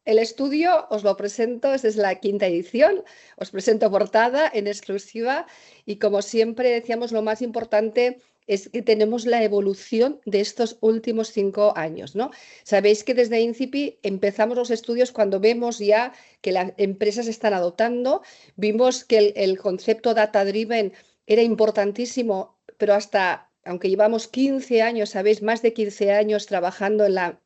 el estudio os lo presento, esta es la quinta edición, os presento portada en exclusiva y como siempre decíamos, lo más importante es que tenemos la evolución de estos últimos 5 años, ¿no? Sabéis que desde Incipi empezamos los estudios cuando vemos ya que las empresas están adoptando, vimos que el concepto data driven era importantísimo, pero hasta, aunque llevamos 15 años, sabéis, más de 15 años trabajando en la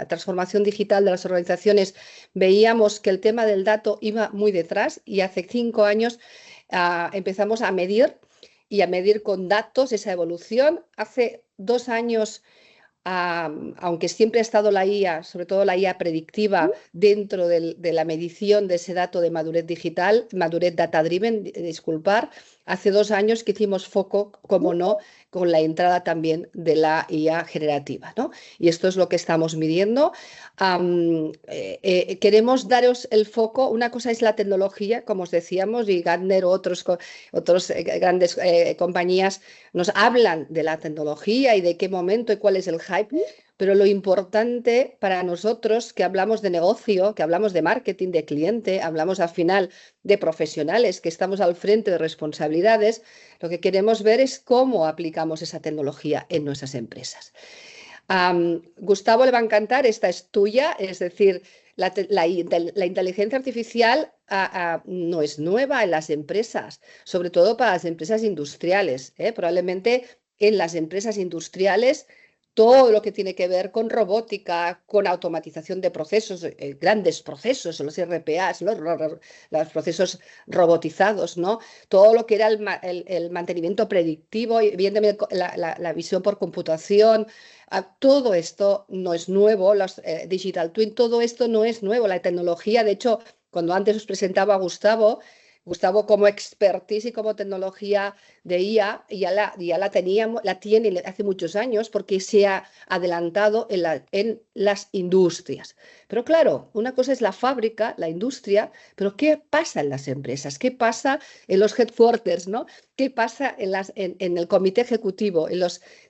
transformación digital de las organizaciones, veíamos que el tema del dato iba muy detrás y hace 5 años empezamos a medir y a medir con datos esa evolución. Hace 2 años, aunque siempre ha estado la IA, sobre todo la IA predictiva, dentro de la medición de ese dato de madurez digital, madurez data driven, disculpar, hace 2 años que hicimos foco, como no, con la entrada también de la IA generativa, ¿no? Y esto es lo que estamos midiendo. Queremos daros el foco. Una cosa es la tecnología, como os decíamos, y Gartner o otros grandes compañías nos hablan de la tecnología y de qué momento y cuál es el hype, pero lo importante para nosotros que hablamos de negocio, que hablamos de marketing, de cliente, hablamos al final de profesionales que estamos al frente de responsabilidades, lo que queremos ver es cómo aplicamos esa tecnología en nuestras empresas. Gustavo le va a encantar, esta es tuya, es decir, la inteligencia artificial no es nueva en las empresas, sobre todo para las empresas industriales. Probablemente en las empresas industriales todo lo que tiene que ver con robótica, con automatización de procesos, grandes procesos, los RPAs, los procesos robotizados, ¿no? Todo lo que era el mantenimiento predictivo, evidentemente la visión por computación. Todo esto no es nuevo, los Digital Twin, todo esto no es nuevo. La tecnología, de hecho, cuando antes os presentaba a Gustavo como expertise y como tecnología de IA, ya la teníamos, la tiene hace muchos años porque se ha adelantado en las industrias. Pero claro, una cosa es la fábrica, la industria, pero ¿qué pasa en las empresas? ¿Qué pasa en los headquarters, ¿no? ¿Qué pasa en el comité ejecutivo,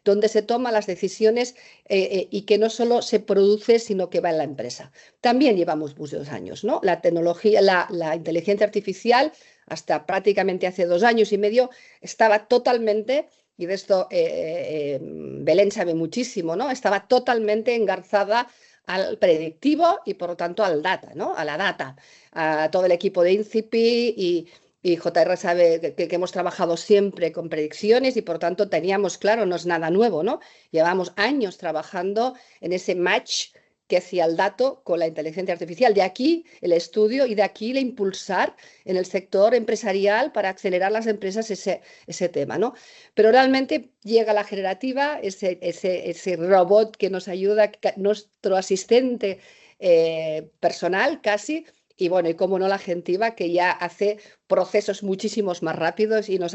donde se toman las decisiones y que no solo se produce, sino que va en la empresa? También llevamos muchos años, ¿no? La tecnología, la inteligencia artificial, hasta prácticamente hace 2 años y medio, estaba totalmente, y de esto Belén sabe muchísimo, ¿no? Estaba totalmente engarzada al predictivo y por lo tanto al data, ¿no? A la data. A todo el equipo de Incipi y JR sabe que hemos trabajado siempre con predicciones y por lo tanto teníamos claro, no es nada nuevo, ¿no? Llevamos años trabajando en ese match que hacía el dato con la inteligencia artificial. De aquí el estudio y de aquí el impulsar en el sector empresarial para acelerar las empresas ese tema, ¿no? Pero realmente llega la generativa, ese robot que nos ayuda, nuestro asistente personal casi, y bueno, y cómo no la gentiva que ya hace procesos muchísimos más rápidos y nos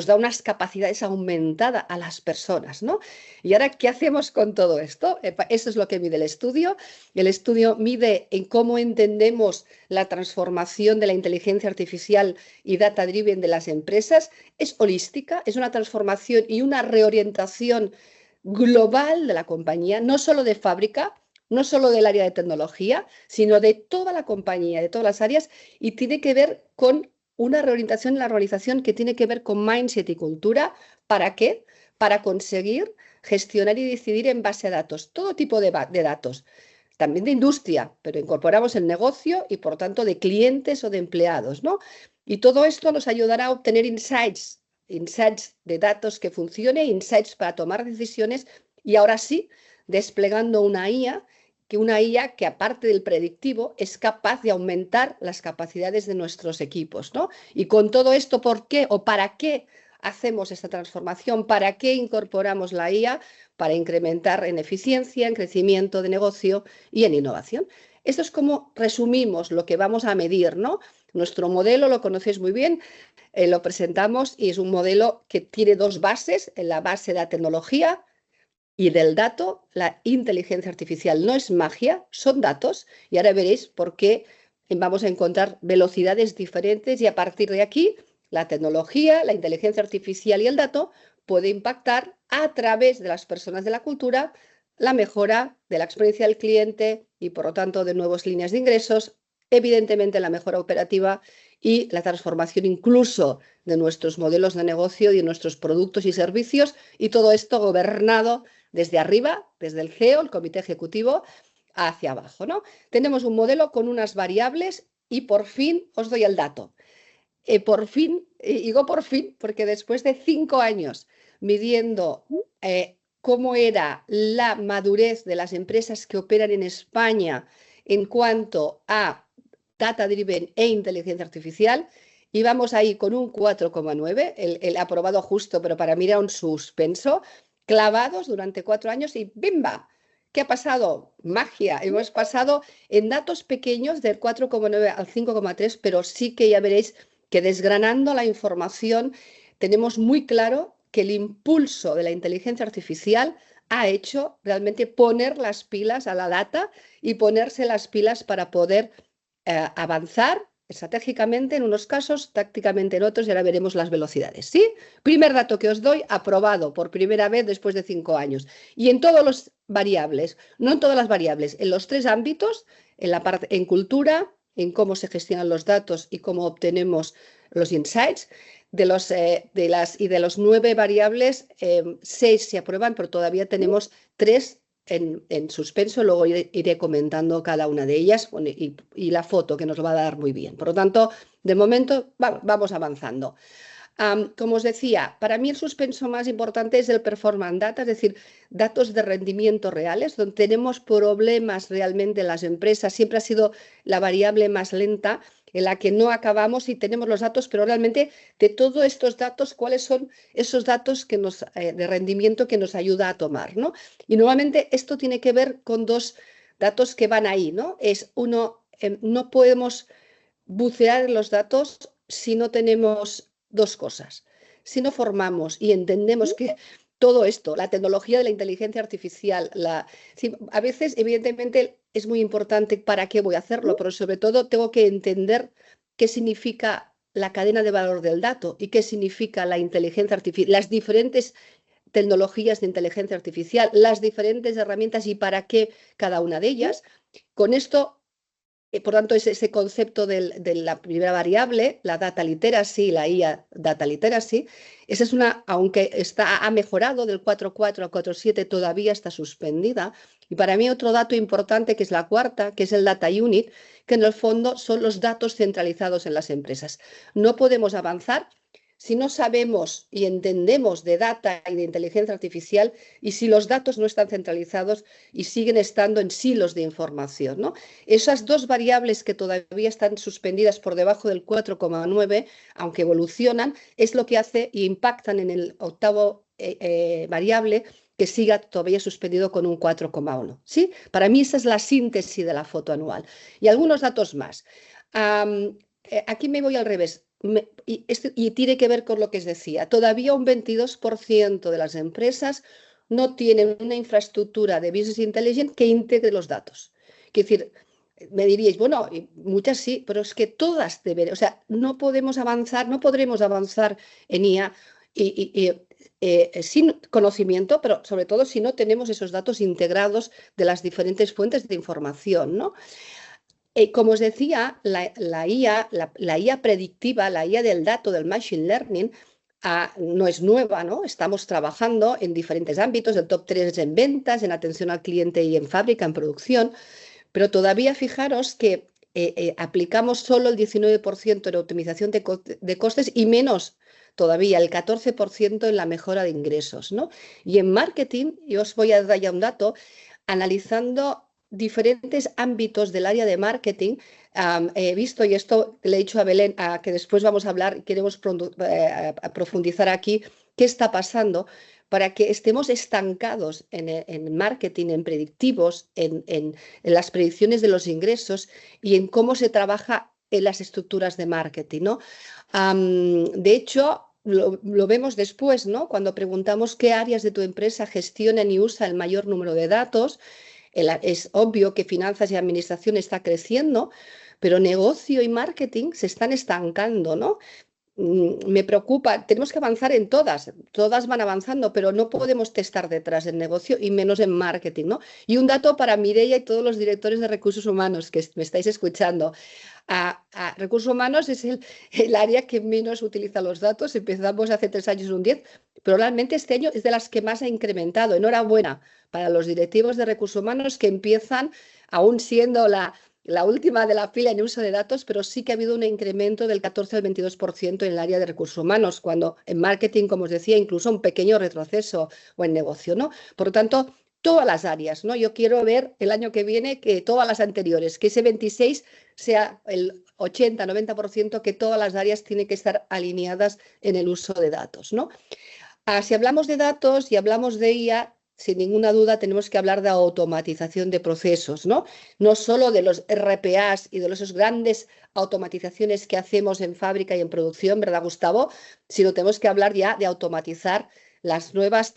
da unas capacidades aumentadas a las personas, ¿no? Y ahora, ¿qué hacemos con todo esto? Eso es lo que mide el estudio. El estudio mide en cómo entendemos la transformación de la inteligencia artificial y data driven de las empresas. Es holística, es una transformación y una reorientación global de la compañía, no solo de fábrica, no solo del área de tecnología, sino de toda la compañía, de todas las áreas, y tiene que ver con una reorientación en la organización que tiene que ver con mindset y cultura. ¿Para qué? Para conseguir gestionar y decidir en base a datos, todo tipo de datos, también de industria, pero incorporamos el negocio y por tanto de clientes o de empleados, ¿no? Y todo esto nos ayudará a obtener insights de datos que funcione, insights para tomar decisiones y ahora sí, desplegando una IA que aparte del predictivo es capaz de aumentar las capacidades de nuestros equipos, ¿no? Y con todo esto, ¿por qué o para qué hacemos esta transformación? ¿Para qué incorporamos la IA? Para incrementar en eficiencia, en crecimiento de negocio y en innovación. Esto es como resumimos lo que vamos a medir, ¿no? Nuestro modelo lo conocéis muy bien, lo presentamos y es un modelo que tiene dos bases, en la base de la tecnología y del dato. La inteligencia artificial no es magia, son datos y ahora veréis por qué vamos a encontrar velocidades diferentes y a partir de aquí la tecnología, la inteligencia artificial y el dato puede impactar a través de las personas de la cultura la mejora de la experiencia del cliente, y por lo tanto de nuevas líneas de ingresos, evidentemente la mejora operativa y la transformación incluso de nuestros modelos de negocio y de nuestros productos y servicios, y todo esto gobernado desde arriba, desde el CEO, el comité ejecutivo, hacia abajo, ¿no? Tenemos un modelo con unas variables y por fin os doy el dato. Por fin, digo por fin, porque después de 5 años midiendo cómo era la madurez de las empresas que operan en España en cuanto a data driven e inteligencia artificial, íbamos ahí con un 4,9, el aprobado justo, pero para mí era un suspenso, clavados durante 4 años y ¡bimba! ¿Qué ha pasado? Magia. Hemos pasado en datos pequeños del 4,9 al 5,3, pero sí que ya veréis que desgranando la información tenemos muy claro que el impulso de la inteligencia artificial ha hecho realmente poner las pilas a la data y ponerse las pilas para poder avanzar estratégicamente en unos casos, tácticamente en otros, y ahora veremos las velocidades. ¿Sí? Primer dato que os doy, aprobado por primera vez después de 5 años. Y en todas las variables, no en todas las variables, en los 3 ámbitos, en la parte, en cultura, en cómo se gestionan los datos y cómo obtenemos los insights. De los 9 variables, 6 se aprueban, pero todavía tenemos 3 en suspenso. Luego iré comentando cada una de ellas y la foto que nos va a dar muy bien. Por lo tanto, de momento vamos avanzando. Como os decía, para mí el suspenso más importante es el performance data, es decir, datos de rendimiento reales, donde tenemos problemas realmente en las empresas. Siempre ha sido la variable más lenta en la que no acabamos y tenemos los datos, pero realmente de todos estos datos, ¿cuáles son esos datos que de rendimiento que nos ayuda a tomar, ¿no? Y nuevamente esto tiene que ver con 2 datos que van ahí, ¿no? Es uno, no podemos bucear en los datos si no tenemos 2 cosas. Si no formamos y entendemos que todo esto, la tecnología de la inteligencia artificial, a veces evidentemente es muy importante para qué voy a hacerlo, pero sobre todo tengo que entender qué significa la cadena de valor del dato y qué significa la inteligencia artificial, las diferentes tecnologías de inteligencia artificial, las diferentes herramientas y para qué cada una de ellas. Con esto, por tanto, es ese concepto de la primera variable, la data literacy, la IA data literacy. Esa es una, aunque ha mejorado del 4,4 a 4,7, todavía está suspendida. Y para mí otro dato importante, que es la cuarta, que es el data unit, que en el fondo son los datos centralizados en las empresas. No podemos avanzar si no sabemos y entendemos de data y de inteligencia artificial y si los datos no están centralizados y siguen estando en silos de información, ¿no? Esas 2 variables que todavía están suspendidas por debajo del 4,9, aunque evolucionan, es lo que hace y impactan en el octavo variable que siga todavía suspendido con un 4,1. ¿Sí? Para mí esa es la síntesis de la foto anual. Y algunos datos más. Aquí me voy al revés. Y tiene que ver con lo que os decía. Todavía un 22% de las empresas no tienen una infraestructura de Business Intelligence que integre los datos. Es decir, me diríais, bueno, muchas sí, pero es que todas deben, o sea, no podemos avanzar, no podremos avanzar en IA sin conocimiento, pero sobre todo si no tenemos esos datos integrados de las diferentes fuentes de información, ¿no? Como os decía, la IA predictiva, la IA del dato, del Machine Learning, no es nueva, ¿no? Estamos trabajando en diferentes ámbitos, el top 3 en ventas, en atención al cliente y en fábrica, en producción, pero todavía fijaros que aplicamos solo el 19% en optimización de costes y menos todavía, el 14% en la mejora de ingresos, ¿no? Y en marketing, y os voy a dar ya un dato, analizando diferentes ámbitos del área de marketing, he visto, y esto le he dicho a Belén, que después vamos a hablar, queremos profundizar aquí, qué está pasando para que estemos estancados en marketing, en predictivos, en las predicciones de los ingresos y en cómo se trabaja en las estructuras de marketing, ¿no? De hecho, lo vemos después, ¿no? Cuando preguntamos qué áreas de tu empresa gestionan y usan el mayor número de datos. Es obvio que finanzas y administración está creciendo, pero negocio y marketing se están estancando, ¿no? me preocupa, tenemos que avanzar en todas van avanzando, pero no podemos testar detrás del negocio y menos en marketing, ¿no? Y un dato para Mireia y todos los directores de recursos humanos que me estáis escuchando. A recursos humanos es el área que menos utiliza los datos. Empezamos hace 3 años en un 10, pero realmente este año es de las que más ha incrementado. Enhorabuena para los directivos de recursos humanos que empiezan, aún siendo la última de la fila en uso de datos, pero sí que ha habido un incremento del 14 al 22% en el área de recursos humanos, cuando en marketing, como os decía, incluso un pequeño retroceso o en negocio, ¿no? Por lo tanto, todas las áreas, ¿no? Yo quiero ver el año que viene que todas las anteriores, que ese 26 sea el 80-90%, que todas las áreas tienen que estar alineadas en el uso de datos, ¿no? Si hablamos de datos y hablamos de IA, sin ninguna duda tenemos que hablar de automatización de procesos, ¿no? No solo de los RPAs y de esas grandes automatizaciones que hacemos en fábrica y en producción, ¿verdad, Gustavo? Sino tenemos que hablar ya de automatizar las nuevas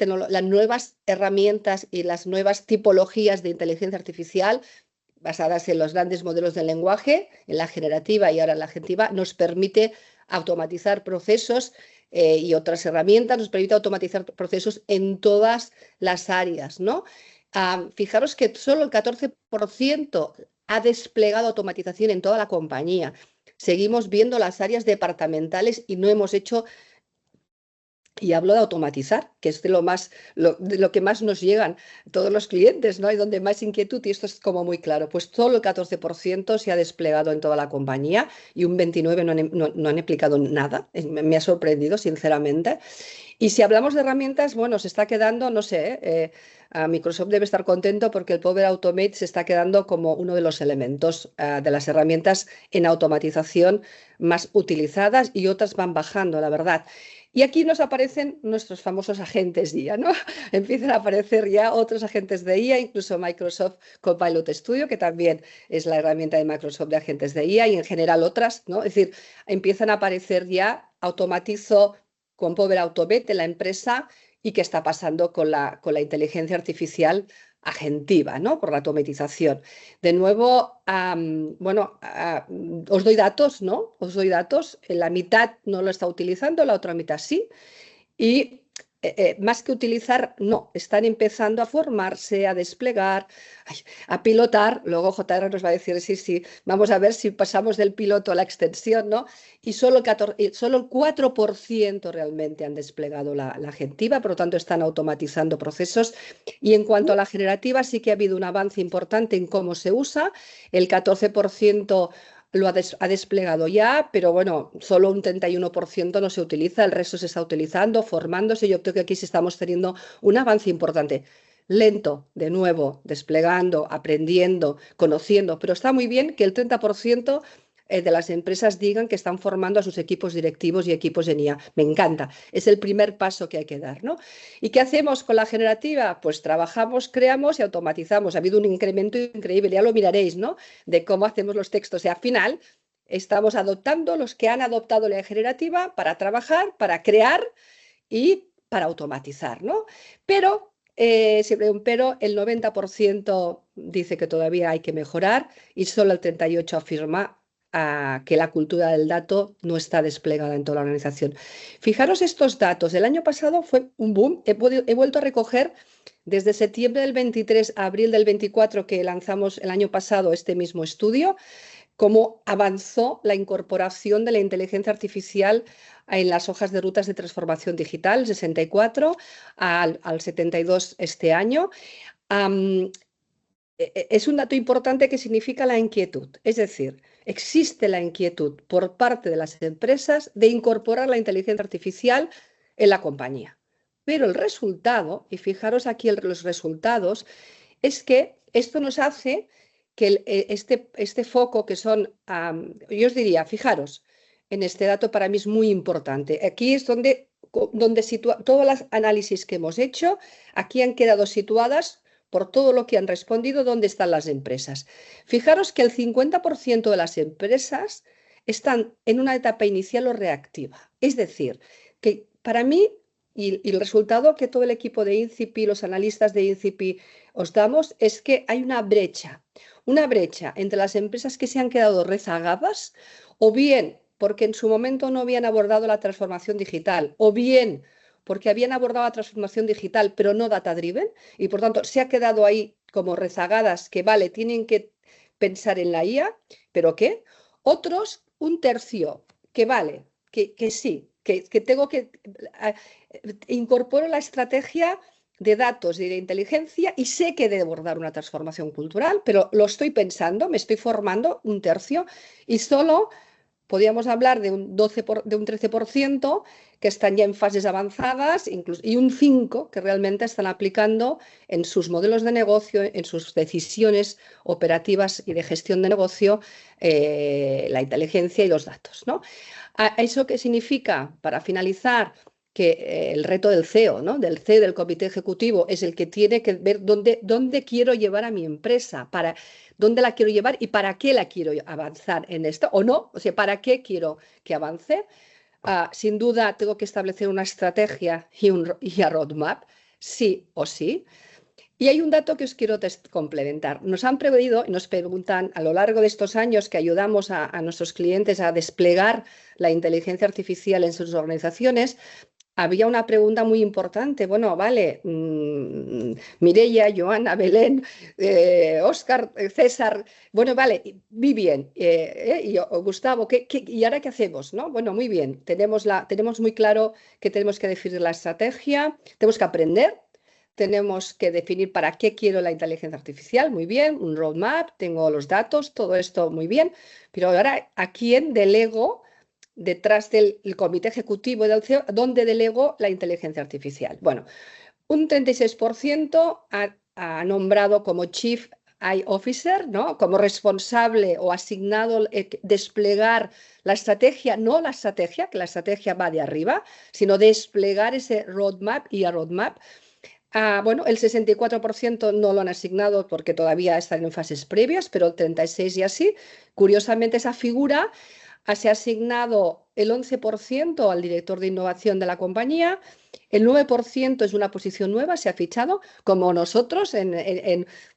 herramientas y las nuevas tipologías de inteligencia artificial basadas en los grandes modelos de lenguaje, en la generativa y ahora en la generativa, nos permite automatizar procesos y otras herramientas, nos permite automatizar procesos en todas las áreas, ¿no? Fijaros que solo el 14% ha desplegado automatización en toda la compañía. Seguimos viendo las áreas departamentales y no hemos hecho. Y hablo de automatizar, que es de lo que más nos llegan todos los clientes, ¿no? Hay donde más inquietud, y esto es como muy claro. Pues solo el 14% se ha desplegado en toda la compañía y un 29% no han aplicado nada. Me ha sorprendido, sinceramente. Y si hablamos de herramientas, bueno, se está quedando, no sé, a Microsoft debe estar contento porque el Power Automate se está quedando como uno de los elementos de las herramientas en automatización más utilizadas y otras van bajando, la verdad. Y aquí nos aparecen nuestros famosos agentes de IA, ¿no? Empiezan a aparecer ya otros agentes de IA, incluso Microsoft Copilot Studio, que también es la herramienta de Microsoft de agentes de IA, y en general otras, ¿no? Es decir, empiezan a aparecer ya, automatizo con Power Automate en la empresa y qué está pasando con la inteligencia artificial agentiva, ¿no? Por la automatización. De nuevo, bueno, os doy datos, ¿no? Os doy datos. La mitad no lo está utilizando, la otra mitad sí. Y más que utilizar, no, están empezando a formarse, a desplegar, a pilotar. Luego JR nos va a decir, sí, vamos a ver si pasamos del piloto a la extensión, ¿no? Y solo el 4% realmente han desplegado la agentiva, por lo tanto están automatizando procesos. Y en cuanto a la generativa, sí que ha habido un avance importante en cómo se usa. El 14% lo ha desplegado ya, pero bueno, solo un 31% no se utiliza, el resto se está utilizando, formándose. Yo creo que aquí sí estamos teniendo un avance importante. Lento, de nuevo, desplegando, aprendiendo, conociendo, pero está muy bien que el 30% de las empresas digan que están formando a sus equipos directivos y equipos en IA. Me encanta, es el primer paso que hay que dar, ¿no? ¿Y qué hacemos con la generativa? Pues trabajamos, creamos y automatizamos. Ha habido un incremento increíble, ya lo miraréis, ¿no? De cómo hacemos los textos. O sea, al final estamos adoptando los que han adoptado la generativa para trabajar, para crear y para automatizar, ¿no? Pero, siempre un pero, el 90% dice que todavía hay que mejorar y solo el 38% afirma que la cultura del dato no está desplegada en toda la organización. Fijaros estos datos. El año pasado fue un boom. He vuelto a recoger desde septiembre del 23 a abril del 24, que lanzamos el año pasado este mismo estudio, cómo avanzó la incorporación de la inteligencia artificial en las hojas de rutas de transformación digital, 64 al 72 este año. Es un dato importante que significa la inquietud, es decir, existe la inquietud por parte de las empresas de incorporar la inteligencia artificial en la compañía. Pero el resultado, y fijaros aquí los resultados, es que esto nos hace que este foco que son, yo os diría, fijaros, en este dato para mí es muy importante. Aquí es donde todos los análisis que hemos hecho, aquí han quedado situadas por todo lo que han respondido, dónde están las empresas. Fijaros que el 50% de las empresas están en una etapa inicial o reactiva. Es decir, que para mí, y el resultado que todo el equipo de INCIPI, los analistas de INCIPI os damos, es que hay una brecha entre las empresas que se han quedado rezagadas o bien porque en su momento no habían abordado la transformación digital, o bien porque habían abordado la transformación digital, pero no data-driven, y por tanto se ha quedado ahí como rezagadas, que vale, tienen que pensar en la IA, pero ¿qué? Otros, un tercio, que vale, que sí, que tengo que incorporo la estrategia de datos y de inteligencia y sé que debo abordar una transformación cultural, pero lo estoy pensando, me estoy formando un tercio y solo podríamos hablar de un 13% que están ya en fases avanzadas incluso, y un 5% que realmente están aplicando en sus modelos de negocio, en sus decisiones operativas y de gestión de negocio, la inteligencia y los datos, ¿no? ¿Eso qué significa? Para finalizar, que el reto del CEO, ¿no? Del CEO, del comité ejecutivo, es el que tiene que ver dónde quiero llevar a mi empresa, para dónde la quiero llevar y para qué la quiero avanzar en esto, o no, o sea, para qué quiero que avance. Sin duda, tengo que establecer una estrategia y a roadmap, sí o sí. Y hay un dato que os quiero complementar. Nos han pedido y nos preguntan a lo largo de estos años que ayudamos a nuestros clientes a desplegar la inteligencia artificial en sus organizaciones. Había una pregunta muy importante. Bueno, vale, Mireia, Joana, Belén, Óscar, César. Bueno, vale, muy bien. Y Gustavo, ¿y ahora qué hacemos? ¿No? Bueno, muy bien. Tenemos muy claro que tenemos que definir la estrategia, tenemos que aprender. Tenemos que definir para qué quiero la inteligencia artificial, muy bien, un roadmap, tengo los datos, todo esto muy bien, pero ahora, ¿a quién delego detrás del comité ejecutivo del CEO, dónde delego la inteligencia artificial? Bueno, un 36% ha nombrado como Chief AI Officer, ¿no? Como responsable o asignado desplegar la estrategia, no la estrategia, que la estrategia va de arriba, sino desplegar ese roadmap y a roadmap. Bueno, el 64% no lo han asignado porque todavía están en fases previas, pero el 36% y así. Curiosamente, esa figura se ha asignado el 11% al director de innovación de la compañía, el 9% es una posición nueva, se ha fichado, como nosotros.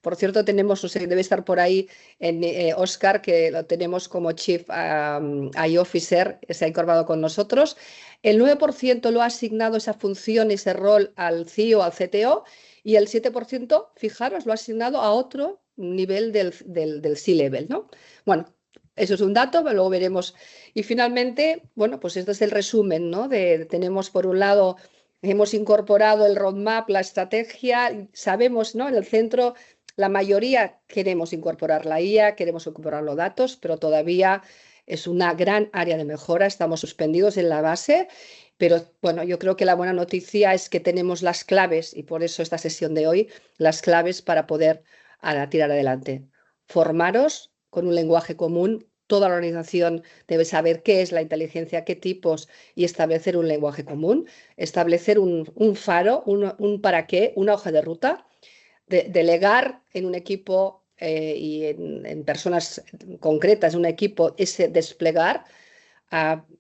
Por cierto, tenemos, no sé, debe estar por ahí en Oscar, que lo tenemos como Chief AI Officer, se ha incorporado con nosotros. El 9% lo ha asignado esa función, ese rol al CEO, al CTO, y el 7%, fijaros, lo ha asignado a otro nivel del C-Level, ¿no? Bueno, eso es un dato, pero luego veremos. Y finalmente, bueno, pues este es el resumen, ¿no? Tenemos por un lado, hemos incorporado el roadmap, la estrategia, sabemos, ¿no? En el centro, la mayoría queremos incorporar la IA, queremos incorporar los datos, pero todavía es una gran área de mejora, estamos suspendidos en la base, pero bueno, yo creo que la buena noticia es que tenemos las claves, y por eso esta sesión de hoy, las claves para poder tirar adelante. Formaros con un lenguaje común. Toda la organización debe saber qué es la inteligencia, qué tipos, y establecer un lenguaje común, establecer un faro, un para qué, una hoja de ruta, delegar en un equipo y en personas concretas, un equipo, ese desplegar,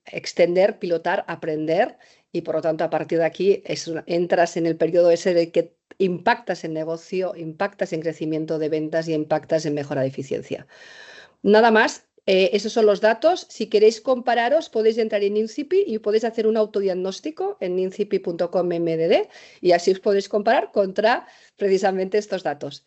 extender, pilotar, aprender, y por lo tanto a partir de aquí entras en el periodo ese de que impactas en negocio, impactas en crecimiento de ventas y impactas en mejora de eficiencia. Nada más. Esos son los datos. Si queréis compararos, podéis entrar en Incipi y podéis hacer un autodiagnóstico en incipi.com/mdd y así os podéis comparar contra precisamente estos datos.